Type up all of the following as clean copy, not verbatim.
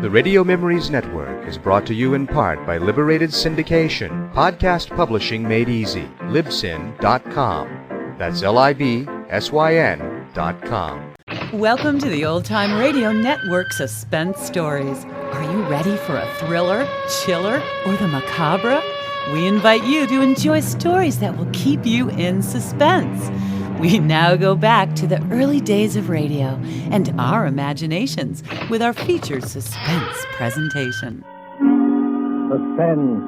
The Radio Memories Network is brought to you in part by Liberated Syndication, podcast publishing made easy, libsyn.com. That's LIBSYN.com. Welcome to the Old Time Radio Network Suspense Stories. Are you ready for a thriller, chiller, or the macabre? We invite you to enjoy stories that will keep you in suspense. We now go back to the early days of radio and our imaginations with our featured suspense presentation. Suspense.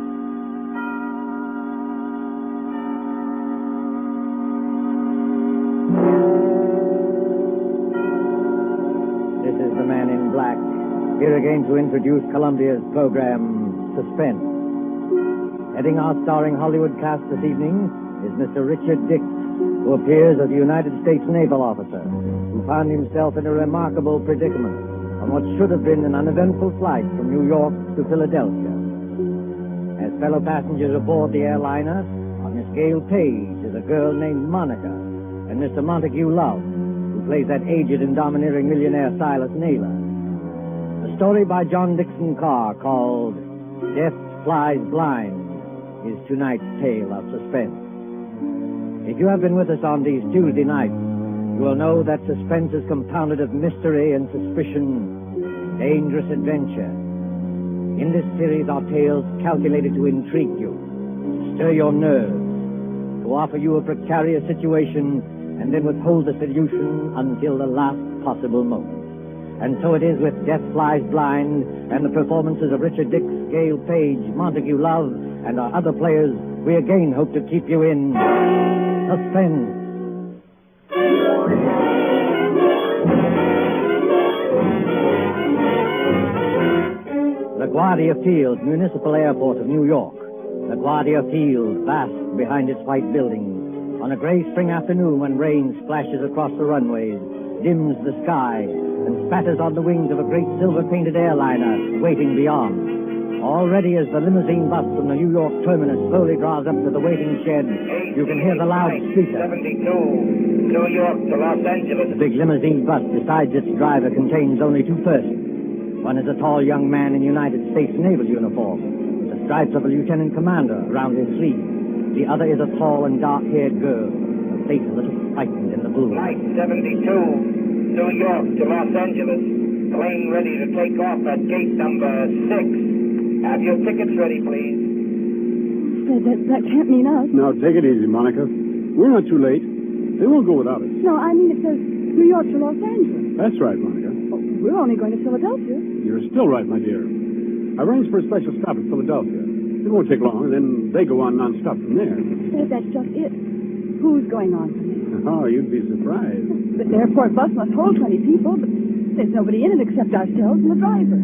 This is the Man in Black, here again to introduce Columbia's program, Suspense. Heading our starring Hollywood cast this evening is Mr. Richard Dix, who appears as a United States naval officer who found himself in a remarkable predicament on what should have been an uneventful flight from New York to Philadelphia. As fellow passengers aboard the airliner are Miss Gail Page is a girl named Monica, and Mr. Montague Love, who plays that aged and domineering millionaire Silas Naylor. A story by John Dixon Carr called Death Flies Blind is tonight's tale of suspense. If you have been with us on these Tuesday nights, you will know that suspense is compounded of mystery and suspicion, dangerous adventure. In this series are tales calculated to intrigue you, to stir your nerves, to offer you a precarious situation, and then withhold the solution until the last possible moment. And so it is with Death Flies Blind and the performances of Richard Dix, Gail Page, Montague Love, and our other players, we again hope to keep you in suspense. LaGuardia Field, Municipal Airport of New York. LaGuardia Field, vast behind its white buildings. On a gray spring afternoon when rain splashes across the runways, dims the sky, and spatters on the wings of a great silver-painted airliner waiting beyond. Already as the limousine bus from the New York terminus slowly draws up to the waiting shed, you can hear the loudspeaker. 72, New York to Los Angeles. The big limousine bus, besides its driver, contains only two persons. One is a tall young man in United States naval uniform, with the stripes of a lieutenant commander around his sleeve. The other is a tall and dark-haired girl, her face a little frightened in the blue. Flight 72, New York to Los Angeles. Plane ready to take off at gate number 6. Have your tickets ready, please. That can't mean us. Now, take it easy, Monica. We're not too late. They won't go without us. No, I mean it says New York to Los Angeles. That's right, Monica. Oh, we're only going to Philadelphia. You're still right, my dear. I arranged for a special stop at Philadelphia. It won't take long, and then they go on non-stop from there. That's just it. Who's going on from there? Oh, you'd be surprised. The airport bus must hold 20 people, but there's nobody in it except ourselves and the driver.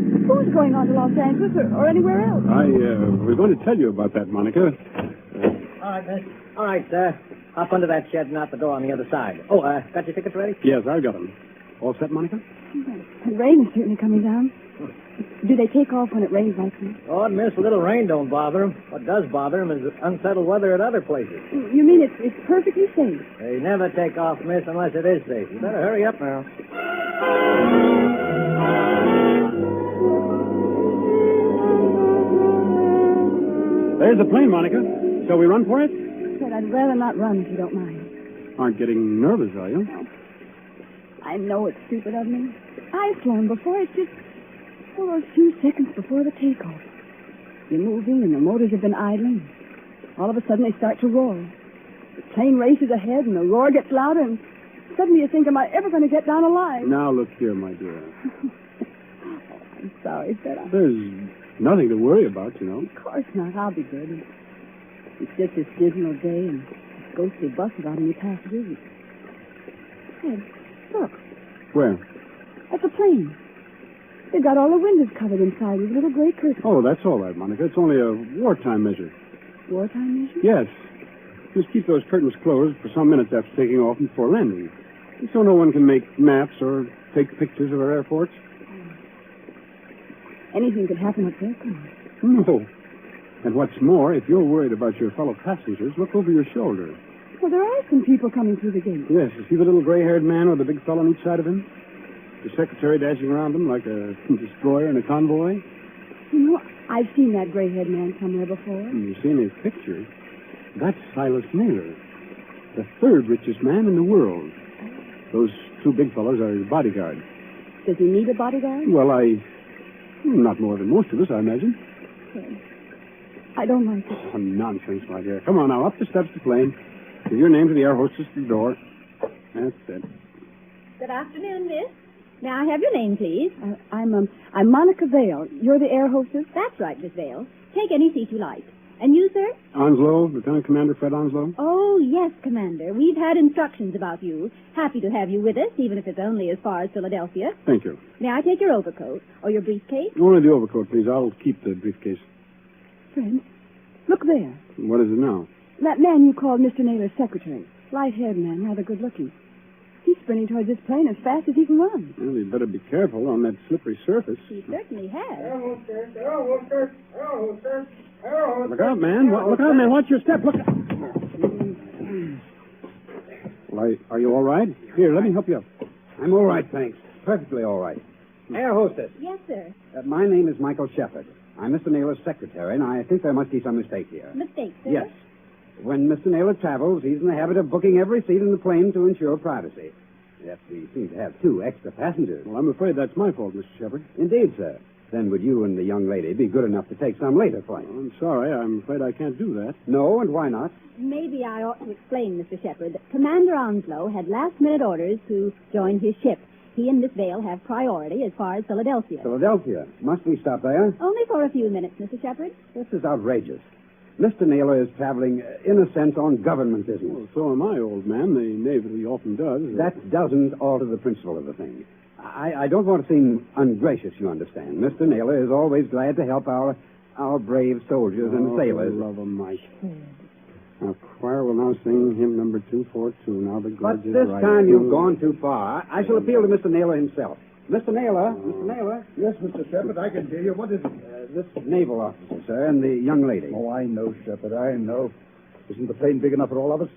Who's going on to Los Angeles or anywhere else? We're going to tell you about that, Monica. All right, miss. All right, sir. Hop under that shed and out the door on the other side. Oh, got your tickets ready? Yes, I got them. All set, Monica? The rain is certainly coming down. Do they take off when it rains like this? Oh, miss, a little rain don't bother them. What does bother them is unsettled weather at other places. You mean it's perfectly safe? They never take off, miss, unless it is safe. You better hurry up now. There's the plane, Monica. Shall we run for it? But I'd rather not run if you don't mind. Aren't getting nervous, are you? I know it's stupid of me. I've flown before. It's just those few seconds before the takeoff. You're moving and the motors have been idling. All of a sudden they start to roar. The plane races ahead and the roar gets louder and suddenly you think, am I ever going to get down alive? Now, look here, my dear. I'm sorry, Fred. There's nothing to worry about, you know. Of course not. I'll be good. It's just this dismal day and this ghostly bus without any passengers. Fred, look. Where? At the plane. They've got all the windows covered inside with little gray curtains. Oh, that's all right, Monica. It's only a wartime measure. Wartime measure? Yes. Just keep those curtains closed for some minutes after taking off and before landing. So no one can make maps or take pictures of our airports. Anything could happen up there, come on. No. And what's more, if you're worried about your fellow passengers, look over your shoulder. Well, there are some people coming through the gate. Yes. You see the little gray-haired man with the big fellow on each side of him? The secretary dashing around them like a destroyer in a convoy? You know, I've seen that gray-haired man somewhere before. You've seen his picture. That's Silas Naylor, the third richest man in the world. Those two big fellows are his bodyguard. Does he need a bodyguard? Well, not more than most of us, I imagine. I don't like it. Oh, nonsense, my dear. Come on now, up the steps to plane. Give your name to the air hostess at the door. That's it. Good afternoon, miss. May I have your name, please? I'm Monica Vale. You're the air hostess? That's right, Miss Vale. Take any seat you like. And you, sir? Onslow, Lieutenant Commander Fred Onslow. Oh, yes, Commander. We've had instructions about you. Happy to have you with us, even if it's only as far as Philadelphia. Thank you. May I take your overcoat or your briefcase? Only the overcoat, please. I'll keep the briefcase. Friend, look there. What is it now? That man you called Mr. Naylor's secretary. Light-haired man, rather good-looking. He's sprinting towards this plane as fast as he can run. Well, you'd better be careful on that slippery surface. He certainly has. Look out, man. Look out, man. Watch your step. Look out. Well, are you all right? Here, let me help you up. I'm all right, thanks. Perfectly all right. Air hostess. Yes, sir. My name is Michael Shepard. I'm Mr. Naylor's secretary, and I think there must be some mistake here. Mistake, sir? Yes. When Mr. Naylor travels, he's in the habit of booking every seat in the plane to ensure privacy. Yet we seem to have 2 extra passengers. Well, I'm afraid that's my fault, Mr. Shepard. Indeed, sir. Then would you and the young lady be good enough to take some later plane? Well, I'm sorry. I'm afraid I can't do that. No, and why not? Maybe I ought to explain, Mr. Shepard, that Commander Onslow had last-minute orders to join his ship. He and Miss Vale have priority as far as Philadelphia. Philadelphia. Must we stop there? Only for a few minutes, Mr. Shepard. This is outrageous. Mr. Naylor is traveling, in a sense, on government business. Well, so am I, old man. The Navy often does. That doesn't alter the principle of the thing. I don't want to seem ungracious, you understand. Mr. Naylor is always glad to help our brave soldiers and sailors. For the love of Mike. Now, choir will now sing hymn number 242. Now the But gorgeous this right time to- you've gone too far. I shall appeal to Mr. Naylor himself. Mr. Naylor? Mr. Naylor? Yes, Mr. Shepard, I can hear you. What is it? This naval officer, sir, and the young lady. Oh, I know, Shepard, I know. Isn't the plane big enough for all of us?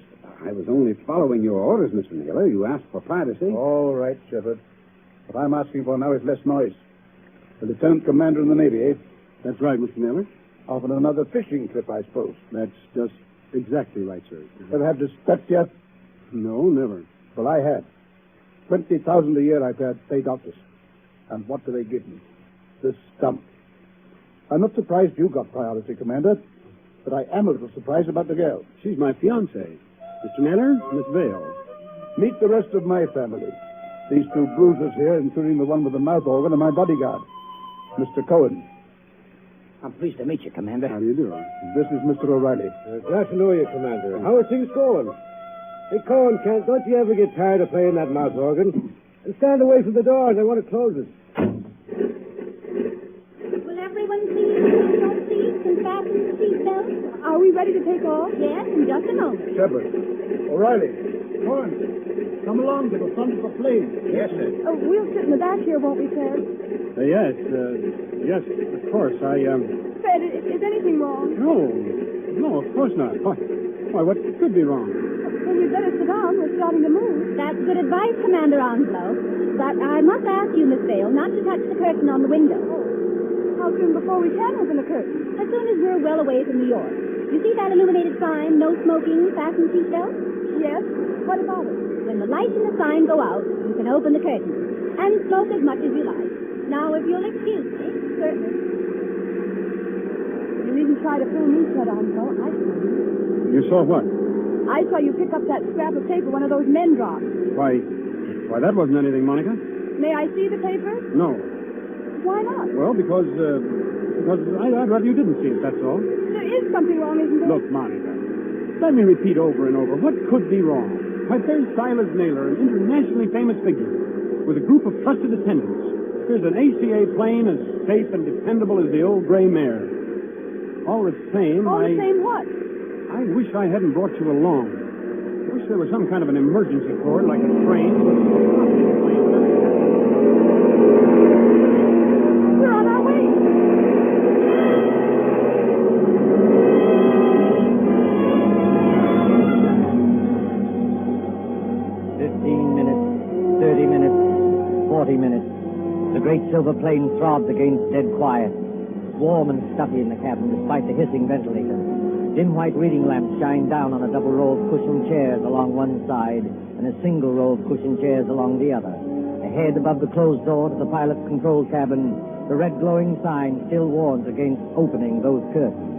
I was only following your orders, Mr. Naylor. You asked for privacy. All right, Shepard. What I'm asking for now is less noise. The lieutenant commander in the Navy, eh? That's right, Mr. Naylor. Off on another fishing trip, I suppose. That's just exactly right, sir. Ever had this pet yet? No, never. Well, I had. 20,000 a year I've had paid doctors. And what do they give me? This stump. I'm not surprised you got priority, Commander, but I am a little surprised about the girl. She's my fiancée. Mr. Naylor, Miss Vale. Meet the rest of my family. These 2 bruisers here, including the one with the mouth organ, are my bodyguard, Mr. Cohen. I'm pleased to meet you, Commander. How do you do? This is Mr. O'Reilly. Glad to know you, Commander. How are things going? Hey, Cohen, don't you ever get tired of playing that mouth organ? And stand away from the doors. I want to close it. Will everyone please take your seats and fasten the seatbelts? Are we ready to take off? Yes, in just a moment. Shepard. O'Reilly. Cohen. Come along to the front of the plane. Yes, sir. We'll sit in the back here, won't we, Fred? Yes, of course. Fred, is anything wrong? No, of course not. Why, what could be wrong? Well, we'd better sit down. We're starting to move. That's good advice, Commander Onslow. But I must ask you, Miss Vale, not to touch the curtain on the window. How soon before we can open the curtain? As soon as we're well away from New York. You see that illuminated sign, no smoking, fasten seatbelt? Yes. What about it? When the lights in the sign go out, you can open the curtain and smoke as much as you like. Now, if you'll excuse me. Certainly. You needn't try to fool me, Fred Onslow. I saw you. You saw what? I saw you pick up that scrap of paper one of those men dropped. Why, that wasn't anything, Monica. May I see the paper? No. Why not? Well, because I'd rather you didn't see it, that's all. There is something wrong, isn't there? Look, Monica, let me repeat over and over. What could be wrong? Why, there's Silas Naylor, an internationally famous figure, with a group of trusted attendants. There's an ACA plane as safe and dependable as the old gray mare. All the same, All the same what? I wish I hadn't brought you along. I wish there was some kind of an emergency cord, like a train. We're on our way. $15 minutes, 30 minutes, 40 minutes. silver plane throbs against dead quiet. Warm and stuffy in the cabin despite the hissing ventilators. Dim white reading lamps shine down on a double row of cushioned chairs along one side and a single row of cushioned chairs along the other. Ahead above the closed door to the pilot's control cabin, the red glowing sign still warns against opening those curtains.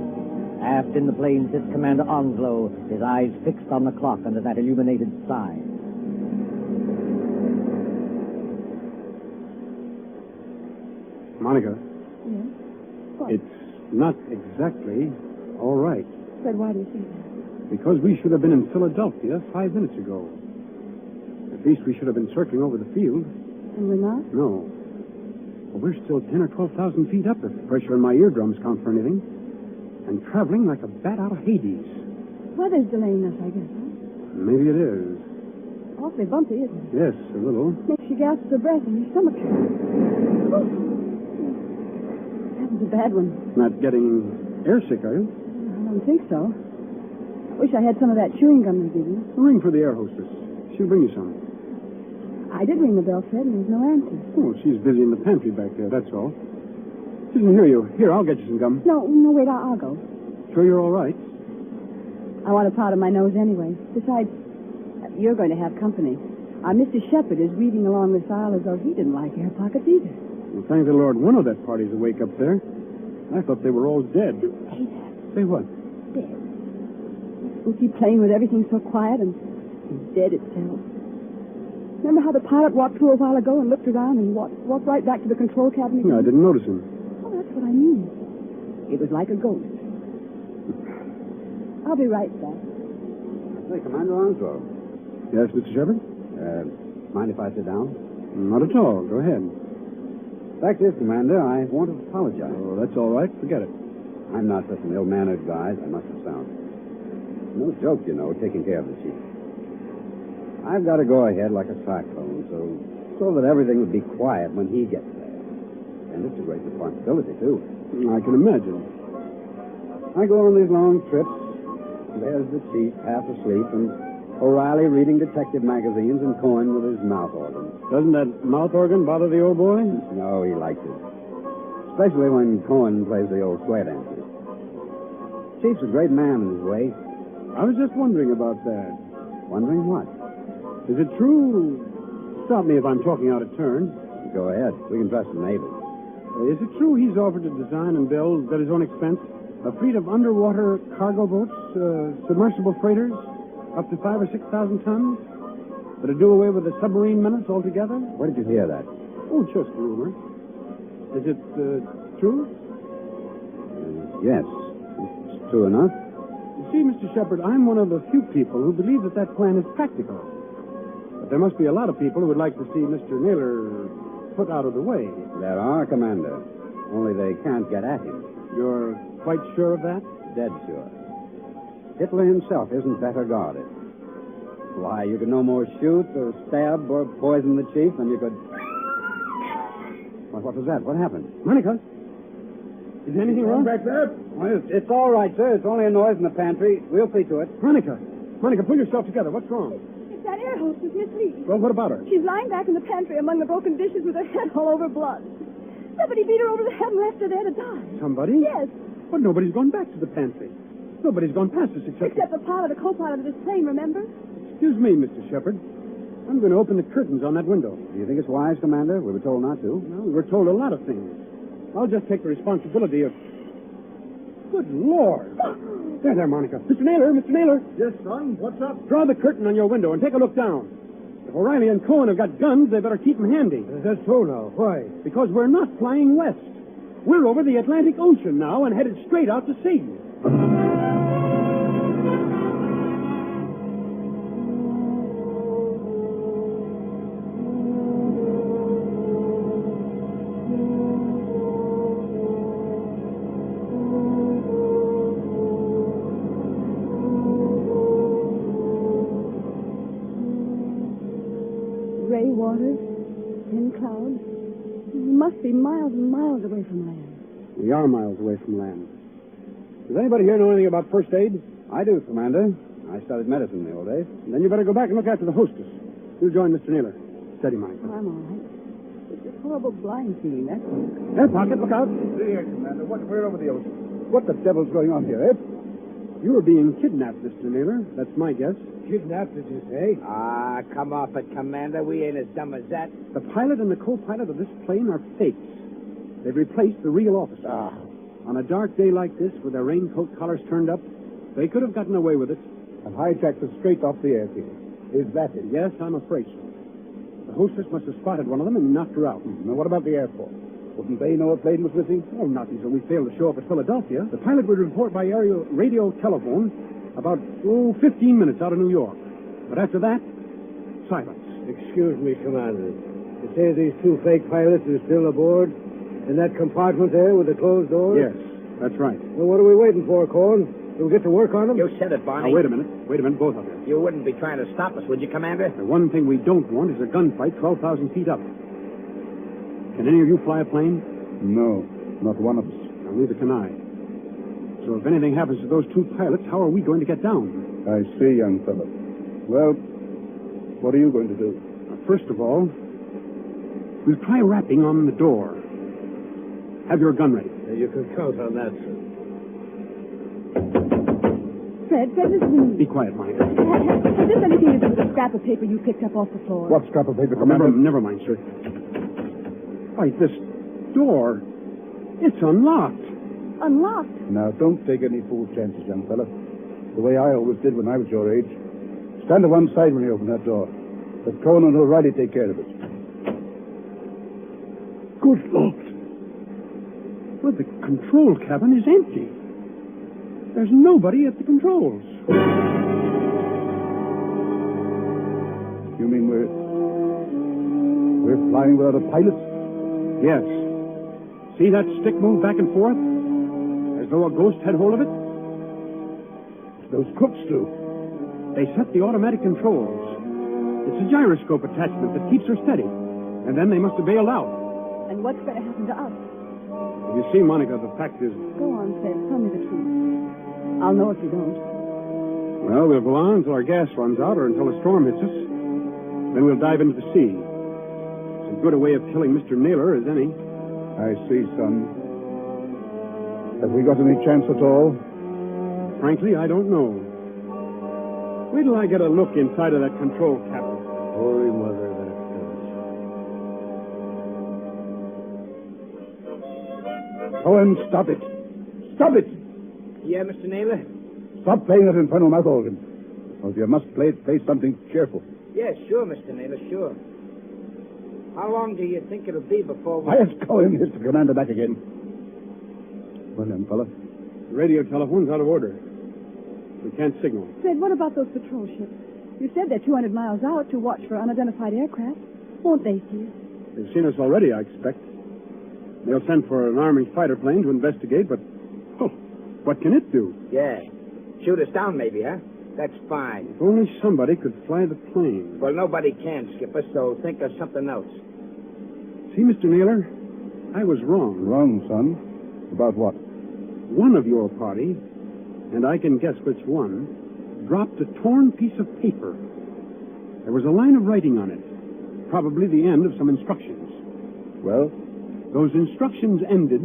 Aft in the plane sits Commander Onslow, his eyes fixed on the clock under that illuminated sign. Monica, Yes? What? it's not exactly all right. Fred, why do you say that? Because we should have been in Philadelphia 5 minutes ago. At least we should have been circling over the field. And we're not? No. Well, we're still 10 or 12,000 feet up if the pressure in my eardrums count for anything. And traveling like a bat out of Hades. Weather's delaying us, I guess, huh? Maybe it is. Awfully bumpy, isn't it? Yes, a little. Makes you gasp for breath and your stomach turns. That was a bad one. Not getting airsick, are you? I don't think so. Wish I had some of that chewing gum they give you. Ring for the air hostess. She'll bring you some. I did ring the bell, Fred, and there's no answer. Oh, she's busy in the pantry back there, that's all. She doesn't hear you. Here, I'll get you some gum. No, wait, I'll go. Sure you're all right? I want a powder my nose anyway. Besides, you're going to have company. Mr. Shepard is reading along this aisle as though he didn't like air pockets either. Well, thank the Lord, one of that party's awake up there. I thought they were all dead. Say that. Say what? Dead. Spooky plane with everything so quiet and dead itself. Remember how the pilot walked through a while ago and looked around and walked right back to the control cabin again? No, I didn't notice him. Oh, that's what I mean. It was like a ghost. I'll be right back. Hey, Commander Onslow. Yes, Mr. Shepard? Mind if I sit down? Not at all. Go ahead. Fact is, Commander, I want to apologize. Oh, that's all right. Forget it. I'm not such an ill-mannered guy as I must have sounded. No joke, you know, taking care of the chief. I've got to go ahead like a cyclone, so that everything would be quiet when he gets there. And it's a great responsibility, too. I can imagine. I go on these long trips. There's the chief, half asleep, and O'Reilly reading detective magazines and Cohen with his mouth organ. Doesn't that mouth organ bother the old boy? No, he likes it. Especially when Cohen plays the old square dances. Chief's a great man in his way. I was just wondering about that. Wondering what? Is it true? Stop me if I'm talking out of turn. Go ahead. We can trust the neighbors. Is it true he's offered to design and build, at his own expense, a fleet of underwater cargo boats, submersible freighters, up to 5,000 or 6,000 tons, that'll do away with the submarine menace altogether? Where did you hear that? Oh, just a rumor. Is it true? Yes. It's true enough. You see, Mr. Shepard, I'm one of the few people who believe that plan is practical. But there must be a lot of people who would like to see Mr. Naylor put out of the way. There are, Commander. Only they can't get at him. You're quite sure of that? Dead sure. Hitler himself isn't better guarded. Why, you could no more shoot or stab or poison the chief than you could... What was that? What happened? Monica? Is anything wrong? Back there? Well, it's all right, sir. It's only a noise in the pantry. We'll see to it. Monica, pull yourself together. What's wrong? It's that air hostess, Miss Lee. Well, what about her? She's lying back in the pantry among the broken dishes with her head all over blood. Somebody beat her over the head and left her there to die. Somebody? Yes. But nobody's gone back to the pantry. Nobody's gone past us except the pilot, the co-pilot of this plane, remember? Excuse me, Mr. Shepard. I'm going to open the curtains on that window. Do you think it's wise, Commander? We were told not to. Well, we were told a lot of things. I'll just take the responsibility of... Good Lord. There, Monica. Mr. Naylor. Yes, son. What's up? Draw the curtain on your window and take a look down. If O'Reilly and Cohen have got guns, they better keep them handy. That's so now. Why? Because we're not flying west. We're over the Atlantic Ocean now and headed straight out to sea. Gray waters, thin clouds. We must be miles and miles away from land. We are miles away from land. Does anybody here know anything about first aid? I do, Commander. I studied medicine in the old days. Then you better go back and look after the hostess. You'll join Mr. Naylor. Steady, Mike. I'm all right. horrible blind feeling, that's all. Air pocket, look out. See here, Commander. We're over the ocean. What the devil's going on here, eh? You were being kidnapped, Mr. Naylor. That's my guess. Kidnapped, did you say? Ah, come off it, Commander. We ain't as dumb as that. The pilot and the co-pilot of this plane are fakes. They've replaced the real officer. On a dark day like this, with their raincoat collars turned up, they could have gotten away with it. And hijacked us straight off the airfield. Is that it? Yes, I'm afraid so. The hostess must have spotted one of them and knocked her out. Now, what about the airport? Wouldn't they know a plane was missing? Oh, not until we failed to show up at Philadelphia. The pilot would report by aerial radio telephone about, 15 minutes out of New York. But after that, silence. Excuse me, Commander. You say these two fake pilots are still aboard? In that compartment there with the closed doors? Yes, that's right. Well, what are we waiting for, Corn? We'll get to work on them? You said it, Barney. Now, wait a minute, both of you. You wouldn't be trying to stop us, would you, Commander? The one thing we don't want is a gunfight 12,000 feet up. Can any of you fly a plane? No, not one of us. Well, neither can I. So if anything happens to those two pilots, how are we going to get down? I see, young fellow. Well, what are you going to do? First of all, we'll try rapping on the door. Have your gun ready. You can count on that, sir. Fred, listen. Be quiet, Mike. Has this anything to do with the scrap of paper you picked up off the floor? What scrap of paper, Commander? Never mind, sir. Why, this door, it's unlocked. Unlocked? Now, don't take any fool chances, young fella. The way I always did when I was your age. Stand to one side when you open that door. Let Cohen and O'Reilly take care of it. Good Lord. Well, the control cabin is empty. There's nobody at the controls. You mean we're flying without a pilot? Yes. See that stick move back and forth? As though a ghost had hold of it? Those crooks do. They set the automatic controls. It's a gyroscope attachment that keeps her steady. And then they must have bailed out. And what's going to happen to us? You see, Monica, the fact is... Go on, Fred. Tell me the truth. I'll know if you don't. Well, we'll go on until our gas runs out or until a storm hits us. Then we'll dive into the sea. It's as good a way of killing Mr. Naylor as any. I see, son. Have we got any chance at all? Frankly, I don't know. Wait till I get a look inside of that control cabin. Holy Mother, that does. Cohen, stop it. Stop it! Yeah, Mr. Naylor? Stop playing that infernal mouth organ. Or if you must play something cheerful. Yeah, sure, Mr. Naylor, sure. How long do you think it'll be before we... Where's Cohen? Here's the commander back again. Well, young fella. The radio telephone's out of order. We can't signal. Fred, what about those patrol ships? You said they're 200 miles out to watch for unidentified aircraft. Won't they see us? They've seen us already, I expect. They'll send for an Army fighter plane to investigate, but... Oh, what can it do? Yeah. Shoot us down, maybe, huh? That's fine. If only somebody could fly the plane. Well, nobody can, Skipper, so think of something else. See, Mr. Naylor, I was wrong. Wrong, son. About what? One of your party, and I can guess which one, dropped a torn piece of paper. There was a line of writing on it, probably the end of some instructions. Well? Those instructions ended,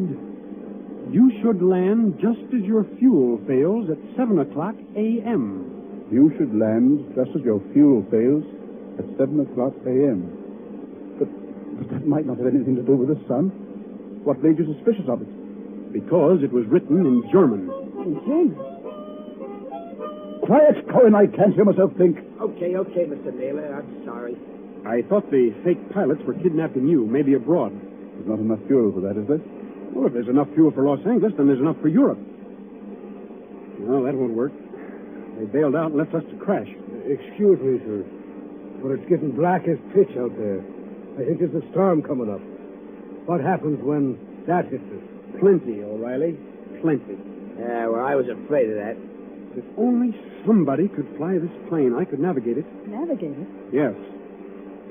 you should land just as your fuel fails at 7 o'clock a.m. You should land just as your fuel fails at 7 o'clock a.m. But that might not have anything to do with us, son. What made you suspicious of it? Because it was written in German. In German? Quiet, Cohen. I can't hear myself think. Okay, Mr. Naylor. I'm sorry. I thought the fake pilots were kidnapping you, maybe abroad. There's not enough fuel for that, is there? Well, if there's enough fuel for Los Angeles, then there's enough for Europe. Well, that won't work. They bailed out and left us to crash. Excuse me, sir, but it's getting black as pitch out there. I think there's a storm coming up. What happens when that hits us? Plenty, O'Reilly. Plenty. Yeah, well, I was afraid of that. If only somebody could fly this plane, I could navigate it. Navigate it? Yes.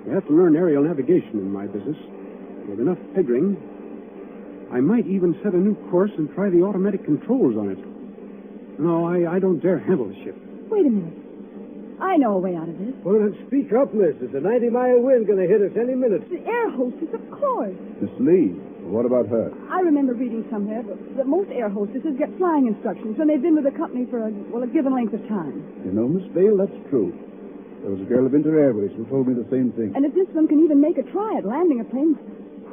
You have to learn aerial navigation in my business. With enough figuring, I might even set a new course and try the automatic controls on it. No, I don't dare handle the ship. Wait a minute. I know a way out of this. Well, then speak up, miss. There's a 90-mile wind going to hit us any minute. The air hostess, of course. Miss Lee, what about her? I remember reading somewhere that most air hostesses get flying instructions when they've been with the company for a given length of time. You know, Miss Vale, that's true. There was a girl of Inter Airways who told me the same thing. And if this one can even make a try at landing a plane,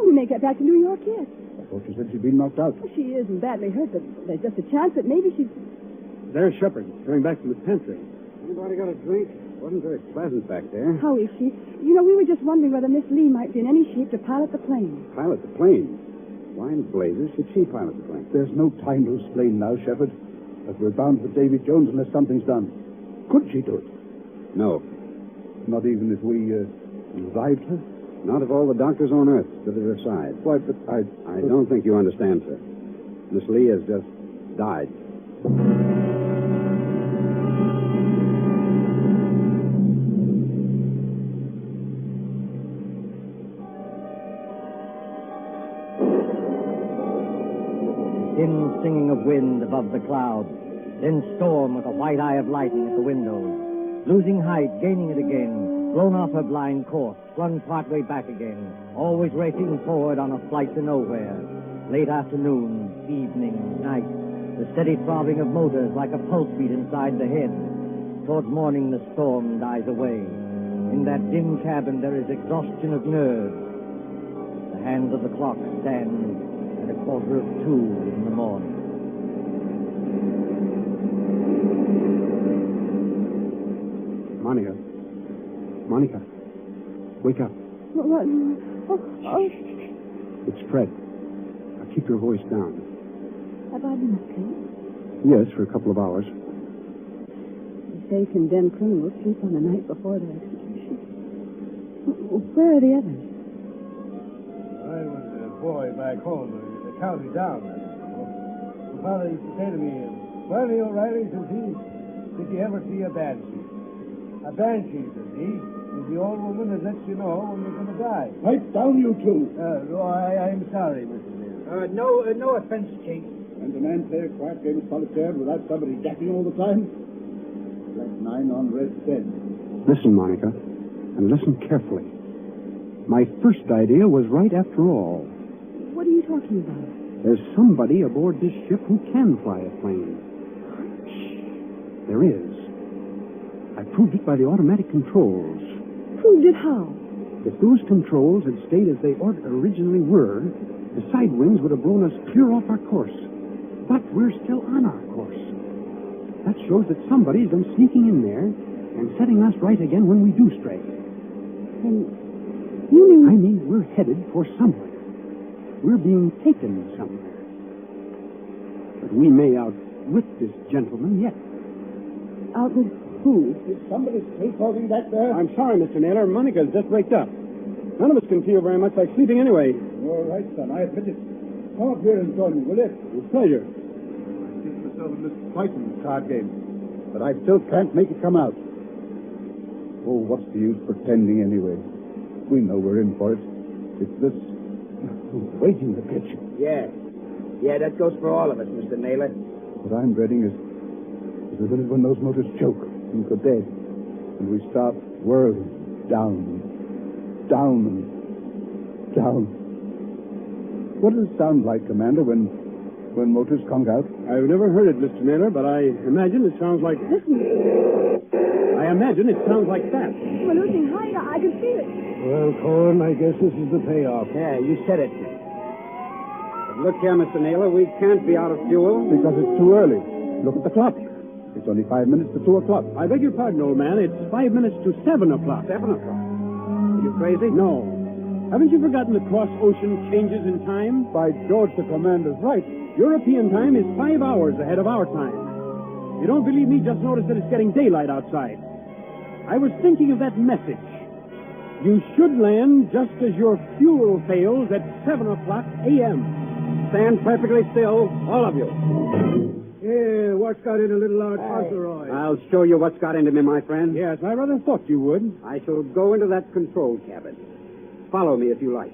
we may get back to New York yet. I thought you said she'd been knocked out. Well, she isn't badly hurt, but there's just a chance that maybe she's... There's Shepard, coming back from the pantry. Anybody got a drink? Wasn't very pleasant back there. How is she? You know, we were just wondering whether Miss Lee might be in any shape to pilot the plane. Pilot the plane? Why in blazes should she pilot the plane? There's no time to explain now, Shepard. But we're bound for Davy Jones unless something's done. Could she do it? No. Not even if we revived her? Not if all the doctors on Earth stood at her side. Why, but I don't think you understand, sir. Miss Lee has just died. Dim singing of wind above the clouds, then storm with a white eye of lightning at the windows. Losing height, gaining it again, blown off her blind course, flung partway back again, always racing forward on a flight to nowhere. Late afternoon, evening, night, the steady throbbing of motors like a pulse beat inside the head. Towards morning, the storm dies away. In that dim cabin, there is exhaustion of nerves. The hands of the clock stand at 1:45 in the morning. Monica, wake up. What? Oh. It's Fred. Now keep your voice down. Have I been asleep? Yes, for a couple of hours. They say condemned criminals sleep on the night before their execution. Where are the others? I was a boy back home in the county down there. My father used to say to me, "Barney O'Reilly," says he, "did you ever see a banshee? A banshee," says he, "is the old woman that lets you know when you're going to die." Pipe down, you two. I'm sorry, Mr. Mayor. No offense, Chief. And the man play a quiet game of solitaire without somebody gapping all the time? Flat 9 on red 10. Listen, Monica, and listen carefully. My first idea was right after all. What are you talking about? There's somebody aboard this ship who can fly a plane. Shh. There is. I proved it by the automatic controls. Proved it how? If those controls had stayed as they originally were, the side winds would have blown us clear off our course. But we're still on our course. That shows that somebody's been sneaking in there and setting us right again when we do stray. And you mean... I mean we're headed for somewhere. We're being taken somewhere. But we may outwit this gentleman yet. Outwit who? Is somebody still talking back there? I'm sorry, Mr. Naylor. Monica's just waked up. None of us can feel very much like sleeping anyway. All right, son, I admit it. Come up here and join me, will you? With pleasure. I think myself a little twice in this card game, but I still can't make it come out. Oh, what's the use pretending anyway? We know we're in for it. It's this waiting to catch you. Yeah, that goes for all of us, Mr. Naylor. What I'm dreading is the minute when those motors choke and go dead, and we start whirling down, down, and down. What does it sound like, Commander, when motors conk out? I've never heard it, Mr. Naylor, but I imagine it sounds like... Listen. I imagine it sounds like that. We're losing height. I can feel it. Well, Cohen, I guess this is the payoff. Yeah, you said it. But look here, Mr. Naylor, we can't be out of fuel. Because it's too early. Look at the clock. It's only 5 minutes to 2 o'clock. I beg your pardon, old man. It's 5 minutes to 7 o'clock. 7 o'clock. Are you crazy? No. Haven't you forgotten the cross-ocean changes in time? By George, the Commander's right. European time is 5 hours ahead of our time. If you don't believe me, just notice that it's getting daylight outside. I was thinking of that message. You should land just as your fuel fails at 7 o'clock a.m. Stand perfectly still, all of you. Yeah, what's got in a little Lord Fauntleroy? I'll show you what's got into me, my friend. Yes, I rather thought you would. I shall go into that control cabin. Follow me if you like.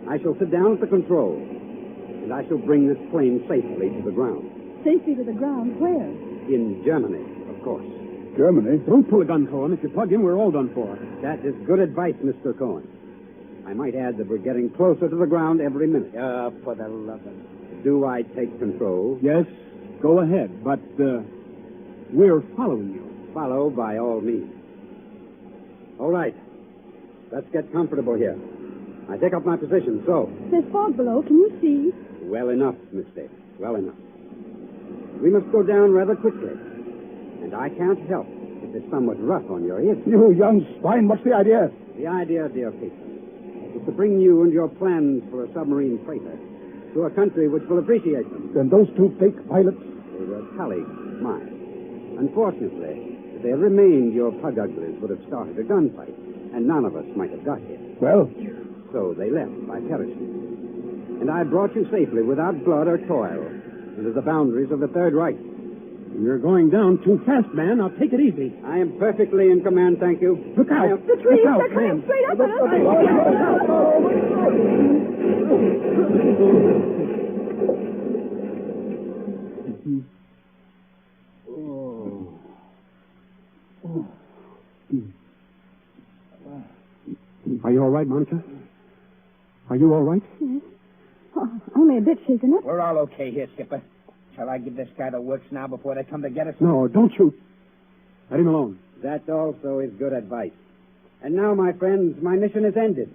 I shall sit down at the controls, and I shall bring this plane safely to the ground. Safely to the ground. Where? In Germany, of course. Germany. Don't pull a gun, Cohen. If you plug in, we're all done for. That is good advice, Mr. Cohen. I might add that we're getting closer to the ground every minute. For the love of... Do I take control? Yes, go ahead, but we're following you. Follow by all means. All right. Let's get comfortable here. I take up my position, so. There's fog below. Can you see? Well enough, Miss Davis. Well enough. We must go down rather quickly. And I can't help if it's somewhat rough on your ears. You young swine, what's the idea? The idea, dear Peter, is to bring you and your plans for a submarine freighter to a country which will appreciate them. Then those two fake pilots? They were colleagues of mine. Unfortunately, if they had remained, your pug uglies would have started a gunfight, and none of us might have got here. Well? So they left by parachute. And I brought you safely, without blood or toil, into the boundaries of the Third Reich. You're going down too fast, man. Now take it easy. I am perfectly in command, thank you. Look out. The trees, Look out, they're coming man. straight up at us. Are you all right, Monica? Are you all right? Yes. Oh, only a bit shaken up. We're all okay here, Skipper. Shall I give this guy the works now before they come to get us? No, don't shoot. Let him alone. That also is good advice. And now, my friends, my mission is ended.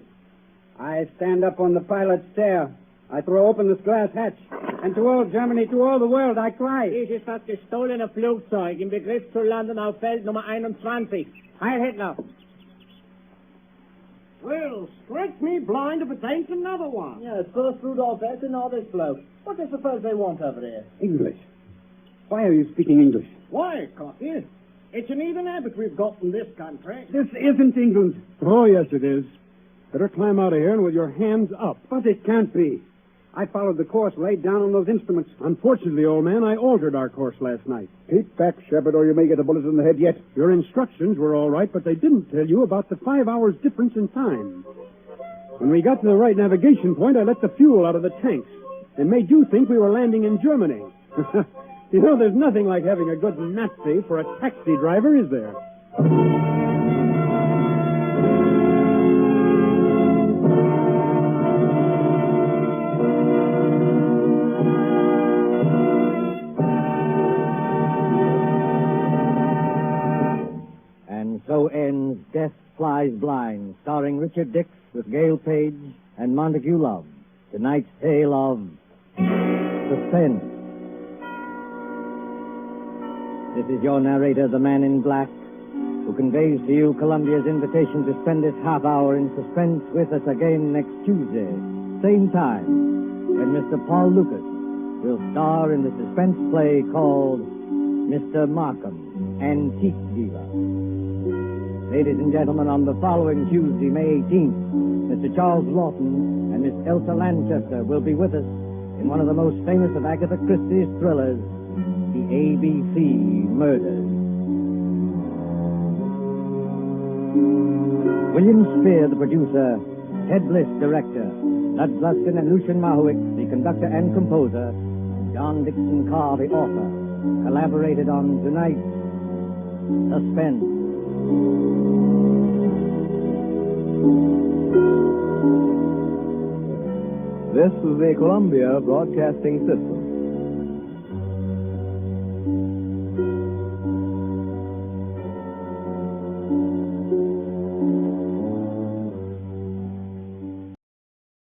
I stand up on the pilot's chair. I throw open this glass hatch. And to all Germany, to all the world, I cry. Dies ist das gestohlene Flugzeug im Begriff zu landen auf Feld Nummer 21. Heil Hitler. Well, strike me blind if it ain't another one. Yes, first Rudolph S. and all this bloke. What do you suppose they want over there? English. Why are you speaking English? Why, Cocky? It's an even habit we've got in this country. This isn't England. Oh, yes, it is. Better climb out of here and with your hands up. But it can't be. I followed the course laid down on those instruments. Unfortunately, old man, I altered our course last night. Keep back, Shepard, or you may get a bullet in the head yet. Your instructions were all right, but they didn't tell you about the 5 hours difference in time. When we got to the right navigation point, I let the fuel out of the tanks and made you think we were landing in Germany. You know, there's nothing like having a good Nazi for a taxi driver, is there? And so ends Death Flies Blind, starring Richard Dix with Gail Page and Montague Love. Tonight's tale of Suspense. This is your narrator, the Man in Black, who conveys to you Columbia's invitation to spend this half hour in suspense with us again next Tuesday, same time, when Mr. Paul Lucas will star in the suspense play called Mr. Markham, Antique Dealer. Ladies and gentlemen, on the following Tuesday, May 18th, Mr. Charles Lawton and Miss Elsa Lanchester will be with us in one of the most famous of Agatha Christie's thrillers, The ABC Murders. William Spear, the producer, Ted Bliss, director, Lud Bluskin and Lucian Mahowick, the conductor and composer, John Dixon Carr, the author, collaborated on tonight's Suspense. This is the Columbia Broadcasting System.